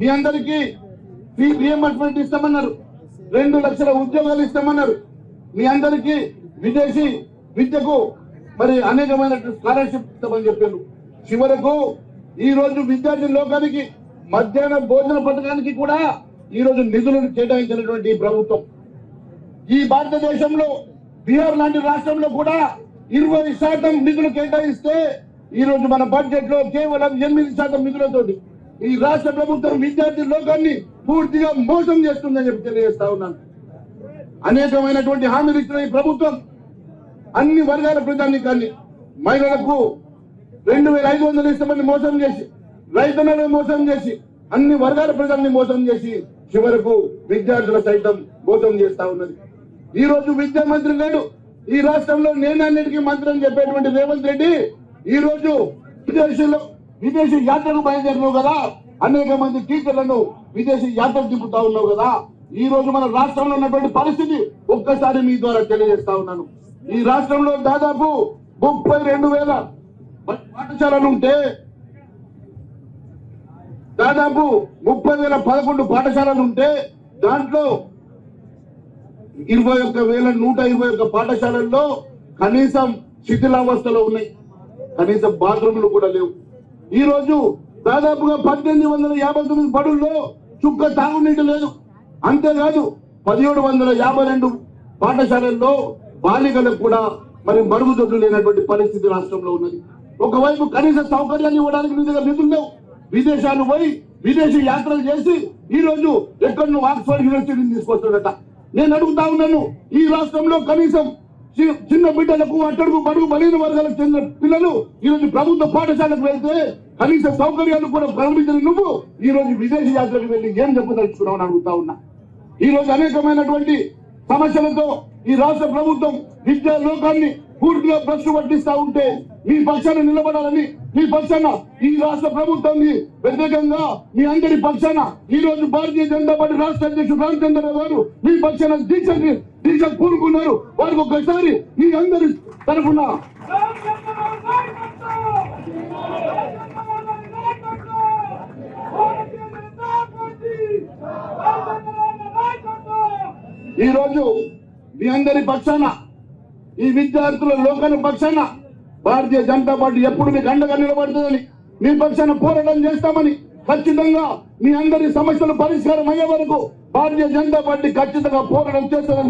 మీ అందరికీ fee reimbursement ఇస్తామన్నారు, 2 లక్షల ఉద్యోగాలు ఇస్తామన్నారు, మీ అందరికీ విదేశీ విద్యకు మరి అనేకమైన స్కాలర్షిప్ ఇస్తామని చెప్పారు. చివరకు ఈ రోజు విద్యార్థి లోకానికి మధ్యాహ్న భోజన పథకానికి కూడా ఈ రోజు నిధులను కేటాయించినటువంటి ప్రభుత్వం. ఈ భారతదేశంలో బీహార్ లాంటి రాష్ట్రంలో కూడా 20% నిధులు కేటాయిస్తే ఈ రోజు మన బడ్జెట్ లో కేవలం 8% నిధులతోటి ఈ రాష్ట్ర ప్రభుత్వం విద్యార్థి లోకాన్ని పూర్తిగా మోసం చేస్తుందని చెప్పి తెలియజేస్తా ఉన్నాను. అనేకమైనటువంటి హామీలు ఇచ్చిన ఈ ప్రభుత్వం అన్ని వర్గాల ప్రజానీకాన్ని, మహిళలకు 2500 ఇస్తామని మోసం చేసి, రైతులను మోసం చేసి, అన్ని వర్గాల ప్రజల్ని మోసం చేసి చివరకు విద్యార్థుల సైతం మోసం చేస్తా ఉన్నది. ఈ రోజు విద్యా మంత్రి లేడు ఈ రాష్ట్రంలో, నేనన్నిటికీ మంత్రి అని చెప్పేటువంటి రేవంత్ రెడ్డి ఈ రోజు విదేశీ యాత్రకు బయలుదేరినావు కదా, అనేక మంది టీచర్లను విదేశీ యాత్రకు తిప్పుతా ఉన్నావు కదా. ఈ రోజు మన రాష్ట్రంలో ఉన్నటువంటి పరిస్థితి ఒక్కసారి మీ ద్వారా తెలియజేస్తా ఉన్నాను. ఈ రాష్ట్రంలో దాదాపు 32,000 పాఠశాలలు ఉంటే దాదాపు 30,011 పాఠశాలలు ఉంటే దాంట్లో 21,121 పాఠశాలల్లో కనీసం శిథిలావస్థలో ఉన్నాయి, కనీసం బాత్రూములు కూడా లేవు. ఈ రోజు దాదాపుగా 1859 బడుల్లో చుక్క తాగునీటి లేదు. అంతేకాదు 1752 పాఠశాలల్లో బాలికలకు కూడా మరి మరుగుదొడ్లు లేనటువంటి పరిస్థితి రాష్ట్రంలో ఉన్నది. ఒకవైపు కనీస సౌకర్యాలు ఇవ్వడానికి నీ దగ్గర నిధులు లేవు. విదేశాలు పోయి విదేశీ యాత్రలు చేసి ఈ రోజు ఎక్కడ నువ్వు ఆక్స్ఫర్డ్ యూనివర్సిటీని తీసుకొస్తాడట. నేను అడుగుతా ఉన్నాను, ఈ రాష్ట్రంలో కనీసం చిన్న బిడ్డలకు అట్టడుగు బడుగు బలహీన వర్గాలకు చెందిన పిల్లలు ఈ రోజు ప్రభుత్వ పాఠశాలకు వెళ్తే కనీస సౌకర్యాలు కూడా కల్పించిన నువ్వు ఈ రోజు విదేశీ యాత్రకు వెళ్ళి ఏం చెప్పదలుచుకున్నావు అని అడుగుతా ఉన్నా. ఈ రోజు అనేకమైనటువంటి సమస్యలతో ఈ రాష్ట్ర ప్రభుత్వం విద్యా లోకాన్ని పూర్తిగా భ్రష్టు పట్టిస్తా ఉంటే మీ పక్షాన నిలబడాలని, మీ పక్షాన ఈ రాష్ట్ర ప్రభుత్వాన్ని వ్యతిరేకంగా మీ అందరి పక్షాన ఈ రోజు భారతీయ జనతా పార్టీ రాష్ట్ర అధ్యక్షుడు రామచంద్రరావు గారు మీ పక్షాన దీక్ష పూనుకున్నారు. వారికి ఒక్కసారి మీ అందరి తరఫున ఈ రోజు మీ అందరి పక్షాన, ఈ విద్యార్థుల లోకాల పక్షాన భారతీయ జనతా పార్టీ ఎప్పుడు మీకు అండగా నిలబడుతుందని, మీ పక్షాన పోరాటం చేస్తామని, ఖచ్చితంగా మీ అందరి సమస్యలు పరిష్కారం అయ్యే వరకు భారతీయ జనతా పార్టీ ఖచ్చితంగా పోరాటం చేస్తుందని